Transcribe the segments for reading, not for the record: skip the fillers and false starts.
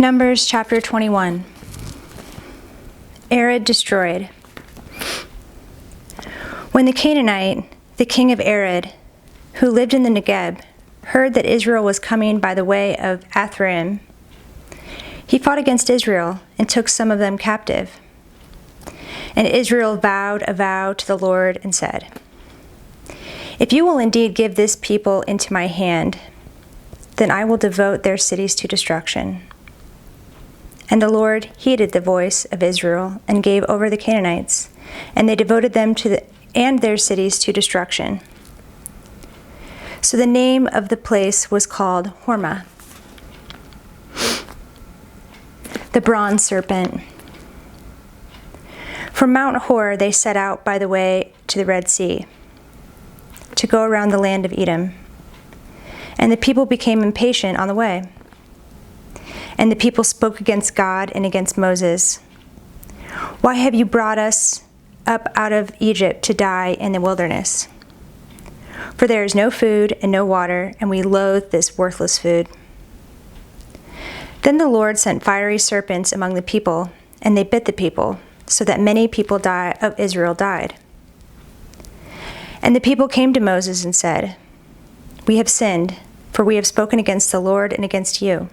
Numbers chapter 21. Arad destroyed. When the Canaanite, the king of Arad, who lived in the Negeb, heard that Israel was coming by the way of Athraim, he fought against Israel and took some of them captive. And Israel vowed a vow to the Lord and said, "If you will indeed give this people into my hand, then I will devote their cities to destruction." And the Lord heeded the voice of Israel and gave over the Canaanites, and they devoted them and their cities to destruction. So the name of the place was called Hormah. The bronze serpent. From Mount Hor they set out by the way to the Red Sea, to go around the land of Edom. And the people became impatient on the way. And the people spoke against God and against Moses. "Why have you brought us up out of Egypt to die in the wilderness? For there is no food and no water, and we loathe this worthless food." Then the Lord sent fiery serpents among the people, and they bit the people, so that many people of Israel died. And the people came to Moses and said, "We have sinned, for we have spoken against the Lord and against you.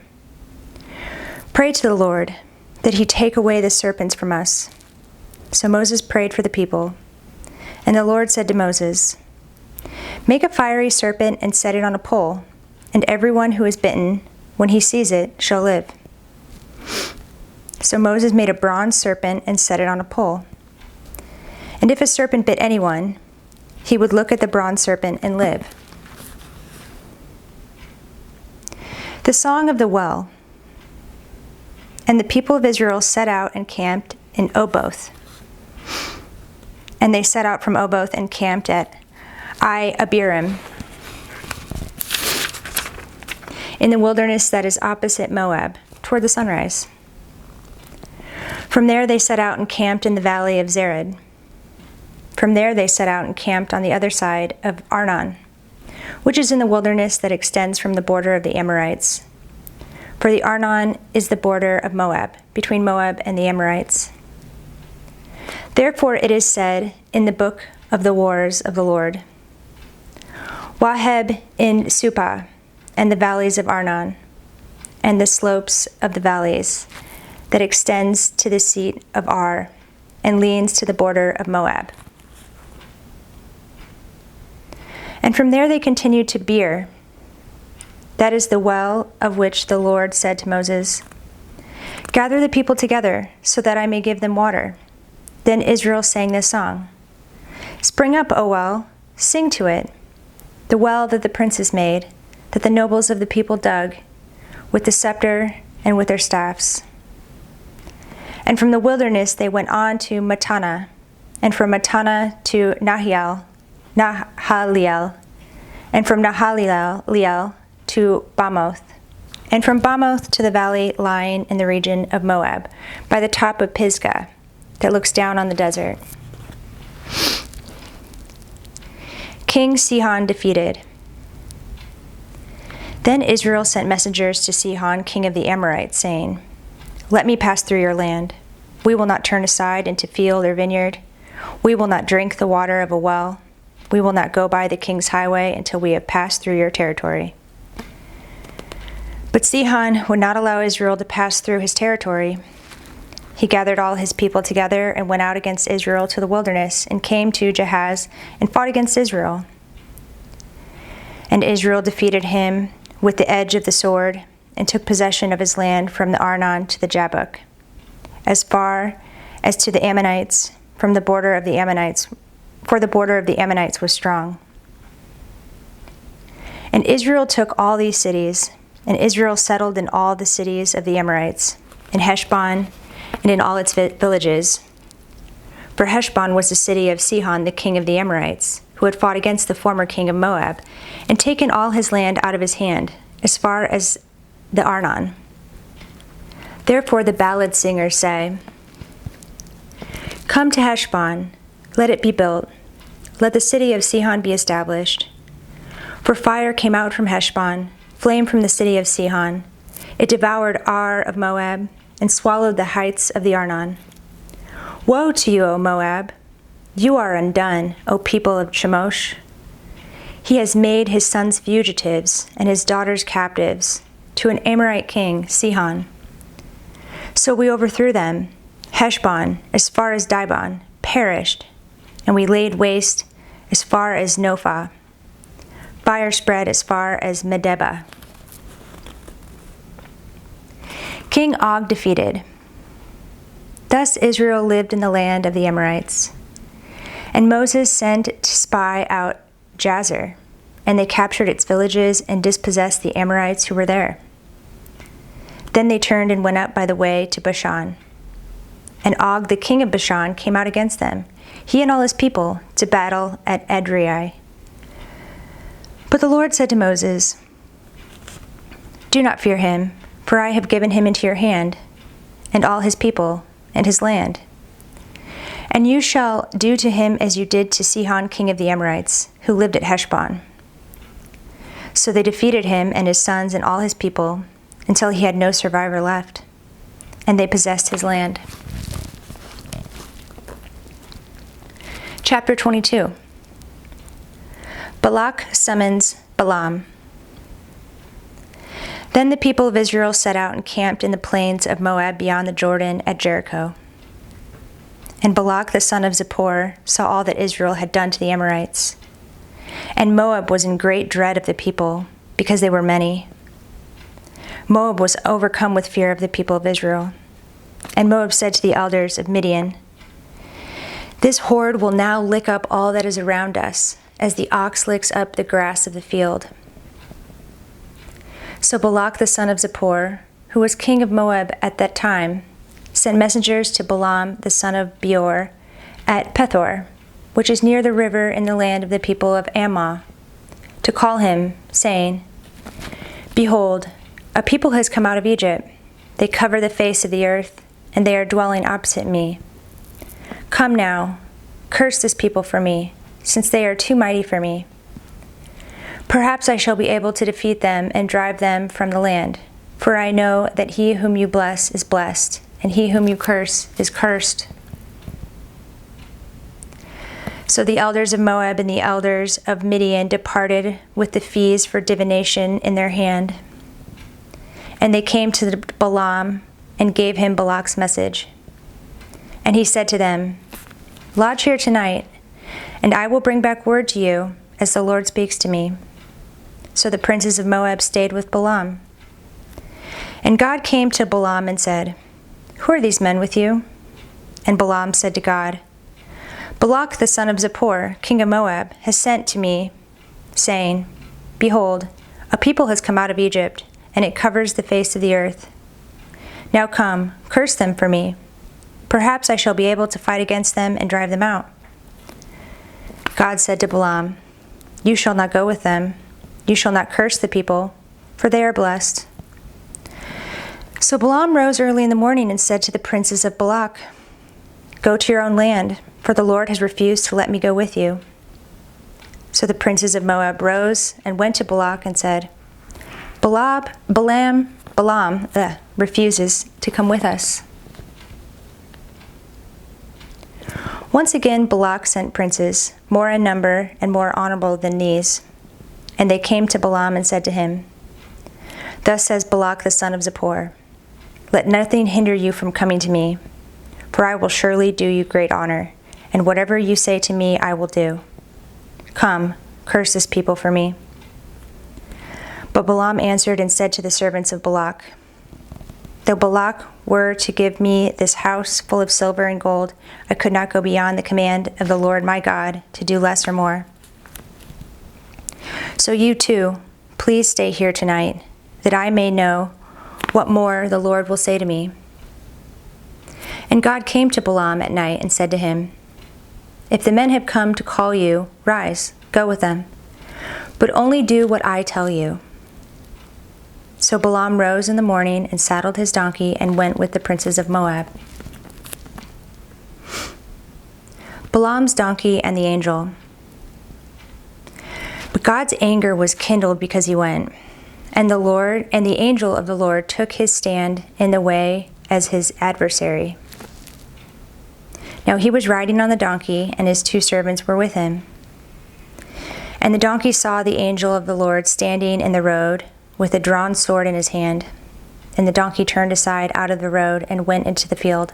Pray to the Lord that he take away the serpents from us." So Moses prayed for the people. And the Lord said to Moses, "Make a fiery serpent and set it on a pole, and everyone who is bitten, when he sees it, shall live." So Moses made a bronze serpent and set it on a pole. And if a serpent bit anyone, he would look at the bronze serpent and live. The Song of the Well. And the people of Israel set out and camped in Oboth. And they set out from Oboth and camped at Abiram, in the wilderness that is opposite Moab, toward the sunrise. From there they set out and camped in the valley of Zered. From there they set out and camped on the other side of Arnon, which is in the wilderness that extends from the border of the Amorites. For the Arnon is the border of Moab, between Moab and the Amorites. Therefore it is said in the book of the wars of the Lord, Waheb in Supah, and the valleys of Arnon, and the slopes of the valleys, that extends to the seat of Ar, and leans to the border of Moab. And from there they continued to Beer. That is the well of which the Lord said to Moses, "Gather the people together, so that I may give them water." Then Israel sang this song, "Spring up, O well, sing to it, the well that the princes made, that the nobles of the people dug, with the scepter and with their staffs." And from the wilderness they went on to Mattanah, and from Mattanah to Nahaliel, and from Nahaliel to Bamoth, and from Bamoth to the valley lying in the region of Moab, by the top of Pisgah, that looks down on the desert. King Sihon defeated. Then Israel sent messengers to Sihon, king of the Amorites, saying, "Let me pass through your land. We will not turn aside into field or vineyard. We will not drink the water of a well. We will not go by the king's highway until we have passed through your territory." But Sihon would not allow Israel to pass through his territory. He gathered all his people together and went out against Israel to the wilderness, and came to Jahaz and fought against Israel. And Israel defeated him with the edge of the sword, and took possession of his land from the Arnon to the Jabbok, as far as to the Ammonites, from the border of the Ammonites, for the border of the Ammonites was strong. And Israel took all these cities, and Israel settled in all the cities of the Amorites, in Heshbon, and in all its villages. For Heshbon was the city of Sihon, the king of the Amorites, who had fought against the former king of Moab, and taken all his land out of his hand, as far as the Arnon. Therefore the ballad singers say, "Come to Heshbon, let it be built, let the city of Sihon be established. For fire came out from Heshbon, flame from the city of Sihon. It devoured Ar of Moab and swallowed the heights of the Arnon. Woe to you, O Moab! You are undone, O people of Chemosh. He has made his sons fugitives and his daughters captives to an Amorite king, Sihon. So we overthrew them. Heshbon, as far as Dibon, perished, and we laid waste as far as Nophah. Fire spread as far as Medeba. King Og defeated. Thus Israel lived in the land of the Amorites. And Moses sent to spy out Jazer, and they captured its villages and dispossessed the Amorites who were there. Then they turned and went up by the way to Bashan. And Og, the king of Bashan, came out against them, he and all his people, to battle at Edrei. But the Lord said to Moses, Do not fear him, for I have given him into your hand, and all his people, and his land. And you shall do to him as you did to Sihon, king of the Amorites, who lived at Heshbon. So they defeated him and his sons and all his people, until he had no survivor left, and they possessed his land. Chapter 22. Balak summons Balaam. Then the people of Israel set out and camped in the plains of Moab beyond the Jordan at Jericho. And Balak the son of Zippor saw all that Israel had done to the Amorites. And Moab was in great dread of the people, because they were many. Moab was overcome with fear of the people of Israel. And Moab said to the elders of Midian, This horde will now lick up all that is around us, as the ox licks up the grass of the field. So Balak the son of Zippor, who was king of Moab at that time, sent messengers to Balaam the son of Beor at Pethor, which is near the river in the land of the people of Ammah, to call him, saying, Behold, a people has come out of Egypt. They cover the face of the earth, and they are dwelling opposite me. Come now, curse this people for me, since they are too mighty for me. Perhaps I shall be able to defeat them and drive them from the land, for I know that he whom you bless is blessed, and he whom you curse is cursed. So the elders of Moab and the elders of Midian departed with the fees for divination in their hand. And they came to Balaam and gave him Balak's message. And he said to them, Lodge here tonight, and I will bring back word to you as the Lord speaks to me. So the princes of Moab stayed with Balaam. And God came to Balaam and said, Who are these men with you? And Balaam said to God, Balak the son of Zippor, king of Moab, has sent to me, saying, Behold, a people has come out of Egypt, and it covers the face of the earth. Now come, curse them for me. Perhaps I shall be able to fight against them and drive them out. God said to Balaam, You shall not go with them. You shall not curse the people, for they are blessed. So Balaam rose early in the morning and said to the princes of Balak, Go to your own land, for the Lord has refused to let me go with you. So the princes of Moab rose and went to Balak and said, Balaam refuses to come with us. Once again Balak sent princes, more in number and more honorable than these. And they came to Balaam and said to him, Thus says Balak the son of Zippor, Let nothing hinder you from coming to me, for I will surely do you great honor, and whatever you say to me I will do. Come, curse this people for me. But Balaam answered and said to the servants of Balak, Though Balak were to give me this house full of silver and gold, I could not go beyond the command of the Lord my God to do less or more. So you too, please stay here tonight, that I may know what more the Lord will say to me. And God came to Balaam at night and said to him, If the men have come to call you, rise, go with them, but only do what I tell you. So Balaam rose in the morning and saddled his donkey and went with the princes of Moab. Balaam's donkey and the angel. But God's anger was kindled because he went. And the angel of the Lord took his stand in the way as his adversary. Now he was riding on the donkey, and his 2 servants were with him. And the donkey saw the angel of the Lord standing in the road with a drawn sword in his hand. And the donkey turned aside out of the road and went into the field.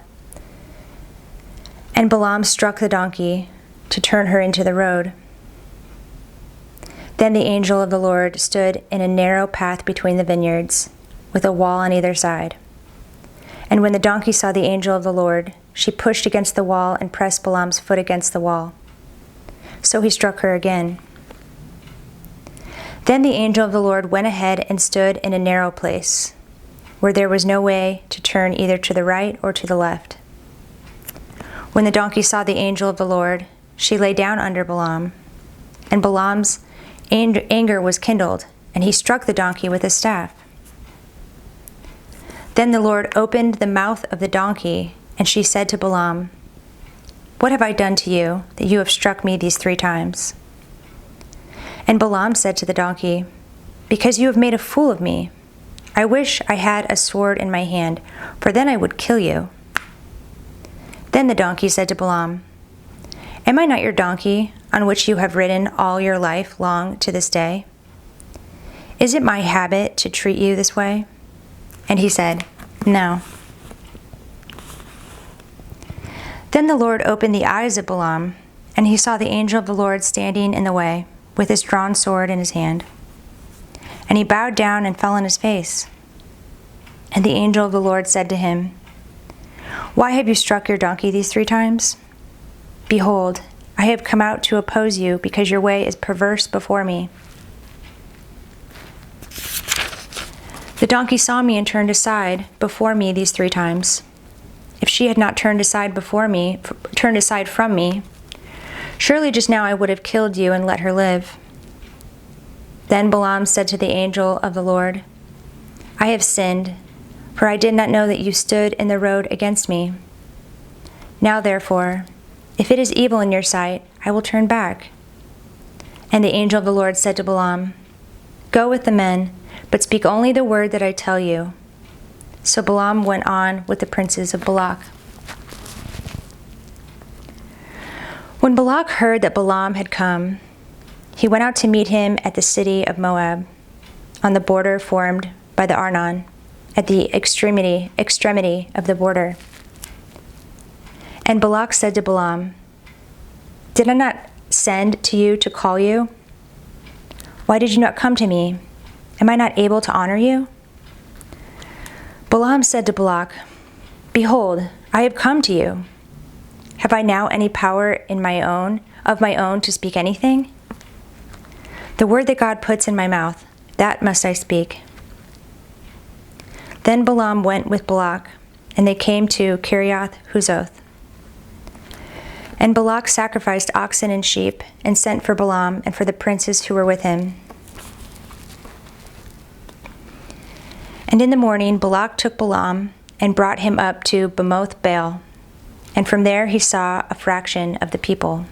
And Balaam struck the donkey to turn her into the road. Then the angel of the Lord stood in a narrow path between the vineyards, with a wall on either side. And when the donkey saw the angel of the Lord, she pushed against the wall and pressed Balaam's foot against the wall. So he struck her again. Then the angel of the Lord went ahead and stood in a narrow place, where there was no way to turn either to the right or to the left. When the donkey saw the angel of the Lord, she lay down under Balaam, and Balaam's anger was kindled, and he struck the donkey with his staff. Then the Lord opened the mouth of the donkey, and she said to Balaam, "What have I done to you, that you have struck me these 3 times?" And Balaam said to the donkey, "Because you have made a fool of me. I wish I had a sword in my hand, for then I would kill you." Then the donkey said to Balaam, "Am I not your donkey, on which you have ridden all your life long to this day? Is it my habit to treat you this way?" And he said, "No." Then the Lord opened the eyes of Balaam, and he saw the angel of the Lord standing in the way, with his drawn sword in his hand. And he bowed down and fell on his face. And the angel of the Lord said to him, "Why have you struck your donkey these 3 times? Behold, I have come out to oppose you, because your way is perverse before me." The donkey saw me and turned aside before me these 3 times. If she had not turned aside from me, surely just now I would have killed you and let her live. Then Balaam said to the angel of the Lord, "I have sinned, for I did not know that you stood in the road against me. Now therefore, if it is evil in your sight, I will turn back." And the angel of the Lord said to Balaam, "Go with the men, but speak only the word that I tell you." So Balaam went on with the princes of Balak. When Balak heard that Balaam had come, he went out to meet him at the city of Moab, on the border formed by the Arnon, at the extremity of the border. And Balak said to Balaam, "Did I not send to you to call you? Why did you not come to me? Am I not able to honor you?" Balaam said to Balak, "Behold, I have come to you. Have I now any power of my own to speak anything? The word that God puts in my mouth, that must I speak." Then Balaam went with Balak, and they came to Kiriath Huzoth. And Balak sacrificed oxen and sheep, and sent for Balaam and for the princes who were with him. And in the morning Balak took Balaam and brought him up to Bamoth Baal, and from there he saw a fraction of the people.